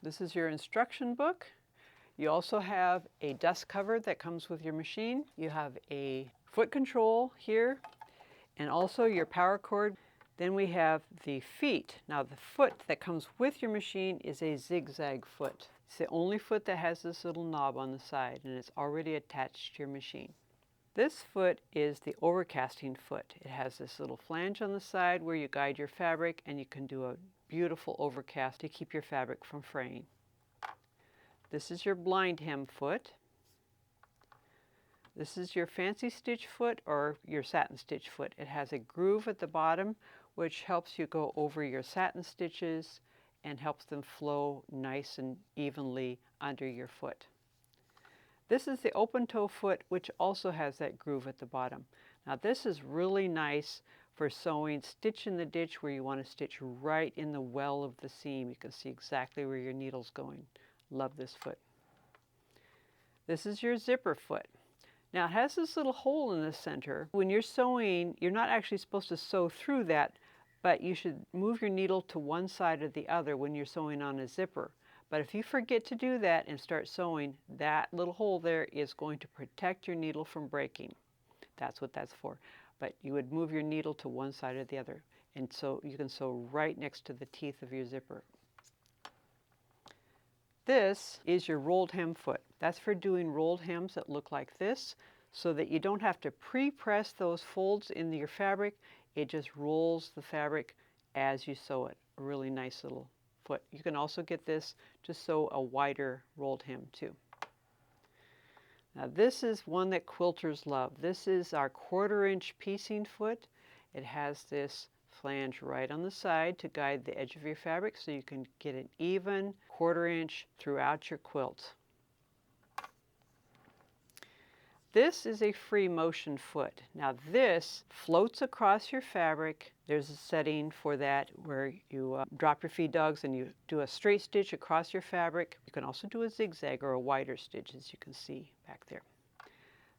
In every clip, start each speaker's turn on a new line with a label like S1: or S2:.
S1: This is your instruction book. You also have a dust cover that comes with your machine. You have a foot control here and also your power cord. Then we have the feet. Now the foot that comes with your machine is a zigzag foot. It's the only foot that has this little knob on the side and it's already attached to your machine. This foot is the overcasting foot. It has this little flange on the side where you guide your fabric and you can do a beautiful overcast to keep your fabric from fraying. This is your blind hem foot. This is your fancy stitch foot or your satin stitch foot. It has a groove at the bottom which helps you go over your satin stitches and helps them flow nice and evenly under your foot. This is the open toe foot, which also has that groove at the bottom. Now this is really nice for sewing stitch in the ditch where you want to stitch right in the well of the seam. You can see exactly where your needle's going. Love this foot. This is your zipper foot. Now it has this little hole in the center. When you're sewing, you're not actually supposed to sew through that, but you should move your needle to one side or the other when you're sewing on a zipper. But if you forget to do that and start sewing, that little hole there is going to protect your needle from breaking. That's what that's for. But you would move your needle to one side or the other. And so you can sew right next to the teeth of your zipper. This is your rolled hem foot. That's for doing rolled hems that look like this so that you don't have to pre-press those folds in your fabric. It just rolls the fabric as you sew it. A really nice little foot. You can also get this to sew a wider rolled hem too. Now this is one that quilters love. This is our 1/4 inch piecing foot. It has this flange right on the side to guide the edge of your fabric so you can get an even 1/4 inch throughout your quilt. This is a free motion foot. Now this floats across your fabric. There's a setting for that where you drop your feed dogs and you do a straight stitch across your fabric. You can also do a zigzag or a wider stitch, as you can see back there.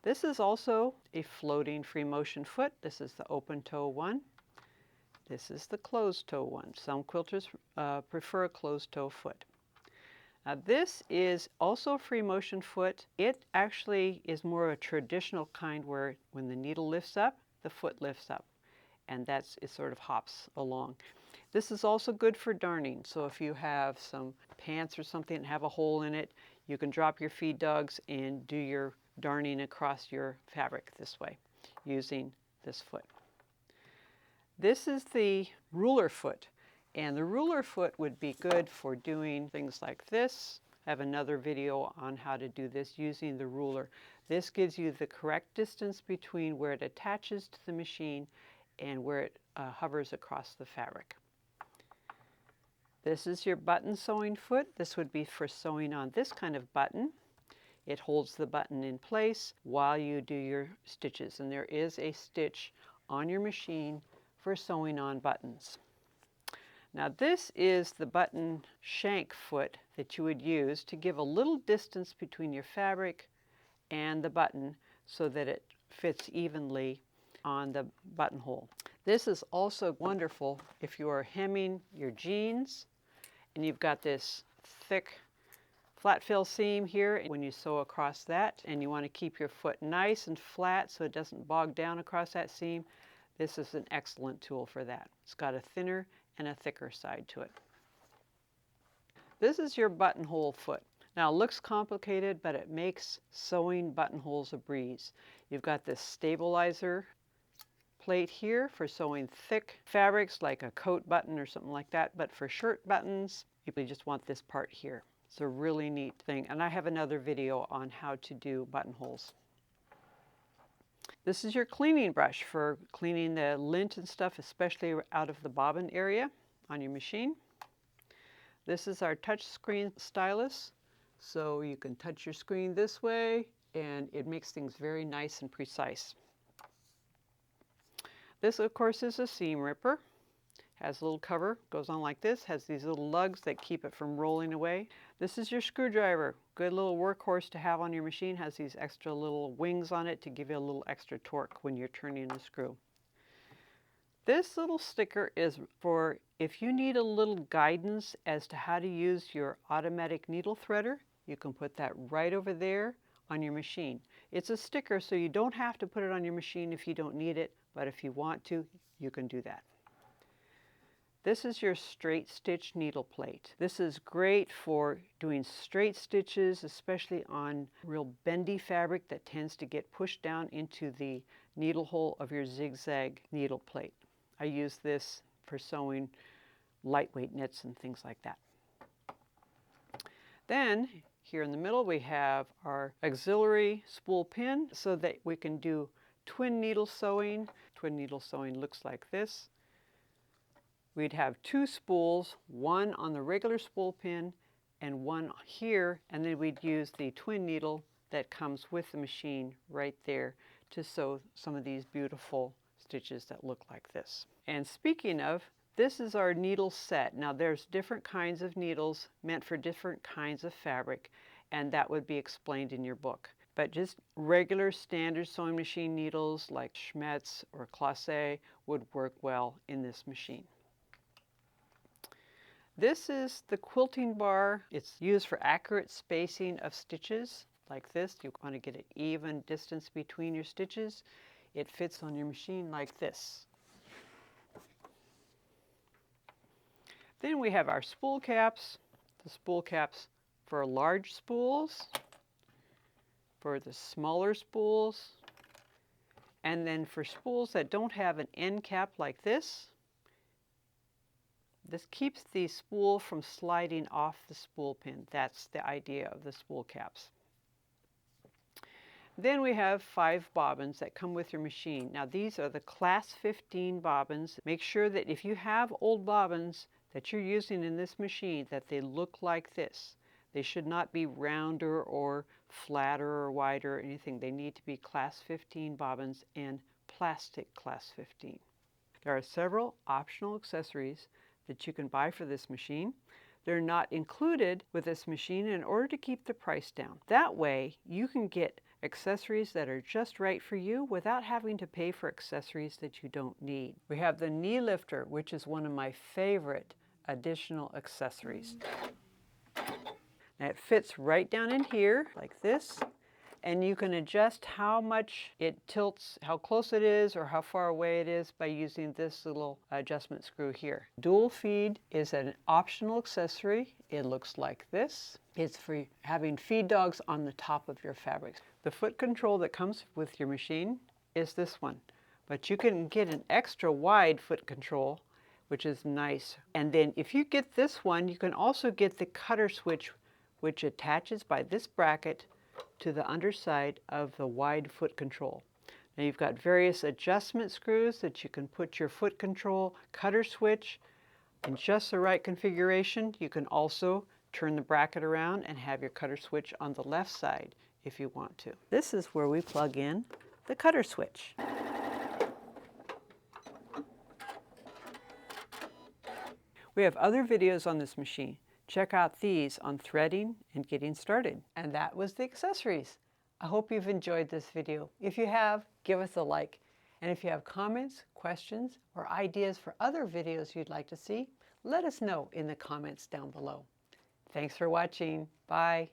S1: This is also a floating free motion foot. This is the open toe one. This is the closed toe one. Some quilters prefer a closed toe foot. Now this is also a free motion foot. It actually is more of a traditional kind where when the needle lifts up, the foot lifts up. And it sort of hops along. This is also good for darning. So if you have some pants or something that have a hole in it, you can drop your feed dogs and do your darning across your fabric this way using this foot. This is the ruler foot. And the ruler foot would be good for doing things like this. I have another video on how to do this using the ruler. This gives you the correct distance between where it attaches to the machine and where it hovers across the fabric. This is your button sewing foot. This would be for sewing on this kind of button. It holds the button in place while you do your stitches. And there is a stitch on your machine for sewing on buttons. Now this is the button shank foot that you would use to give a little distance between your fabric and the button so that it fits evenly on the buttonhole. This is also wonderful if you are hemming your jeans and you've got this thick flat fill seam here. When you sew across that and you want to keep your foot nice and flat so it doesn't bog down across that seam, this is an excellent tool for that. It's got a thinner and a thicker side to it. This is your buttonhole foot. Now it looks complicated, but it makes sewing buttonholes a breeze. You've got this stabilizer plate here for sewing thick fabrics like a coat button or something like that, but for shirt buttons, you just want this part here. It's a really neat thing, and I have another video on how to do buttonholes. This is your cleaning brush for cleaning the lint and stuff, especially out of the bobbin area on your machine. This is our touch screen stylus. So you can touch your screen this way and it makes things very nice and precise. This, of course, is a seam ripper. Has a little cover, goes on like this, has these little lugs that keep it from rolling away. This is your screwdriver. Good little workhorse to have on your machine. Has these extra little wings on it to give you a little extra torque when you're turning a screw. This little sticker is for if you need a little guidance as to how to use your automatic needle threader, you can put that right over there on your machine. It's a sticker, so you don't have to put it on your machine if you don't need it, but if you want to, you can do that. This is your straight stitch needle plate. This is great for doing straight stitches, especially on real bendy fabric that tends to get pushed down into the needle hole of your zigzag needle plate. I use this for sewing lightweight knits and things like that. Then here in the middle we have our auxiliary spool pin so that we can do twin needle sewing. Twin needle sewing looks like this. We'd have two spools, one on the regular spool pin and one here, and then we'd use the twin needle that comes with the machine right there to sew some of these beautiful stitches that look like this. And speaking of, this is our needle set. Now there's different kinds of needles meant for different kinds of fabric, and that would be explained in your book. But just regular standard sewing machine needles like Schmetz or Classe would work well in this machine. This is the quilting bar. It's used for accurate spacing of stitches like this. You want to get an even distance between your stitches. It fits on your machine like this. Then we have our spool caps. The spool caps for large spools, for the smaller spools, and then for spools that don't have an end cap like this. This keeps the spool from sliding off the spool pin. That's the idea of the spool caps. Then we have 5 bobbins that come with your machine. Now these are the class 15 bobbins. Make sure that if you have old bobbins that you're using in this machine, that they look like this. They should not be rounder or flatter or wider or anything. They need to be class 15 bobbins and plastic class 15. There are several optional accessories that you can buy for this machine. They're not included with this machine in order to keep the price down. That way you can get accessories that are just right for you without having to pay for accessories that you don't need. We have the knee lifter, which is one of my favorite additional accessories. Now it fits right down in here like this, and you can adjust how much it tilts, how close it is or how far away it is by using this little adjustment screw here. Dual feed is an optional accessory. It looks like this. It's for having feed dogs on the top of your fabrics. The foot control that comes with your machine is this one, but you can get an extra wide foot control, which is nice. And then if you get this one, you can also get the cutter switch, which attaches by this bracket to the underside of the wide foot control. Now you've got various adjustment screws that you can put your foot control cutter switch in just the right configuration. You can also turn the bracket around and have your cutter switch on the left side if you want to. This is where we plug in the cutter switch. We have other videos on this machine. Check out these on threading and getting started. And that was the accessories. I hope you've enjoyed this video. If you have, give us a like. And if you have comments, questions, or ideas for other videos you'd like to see, let us know in the comments down below. Thanks for watching. Bye.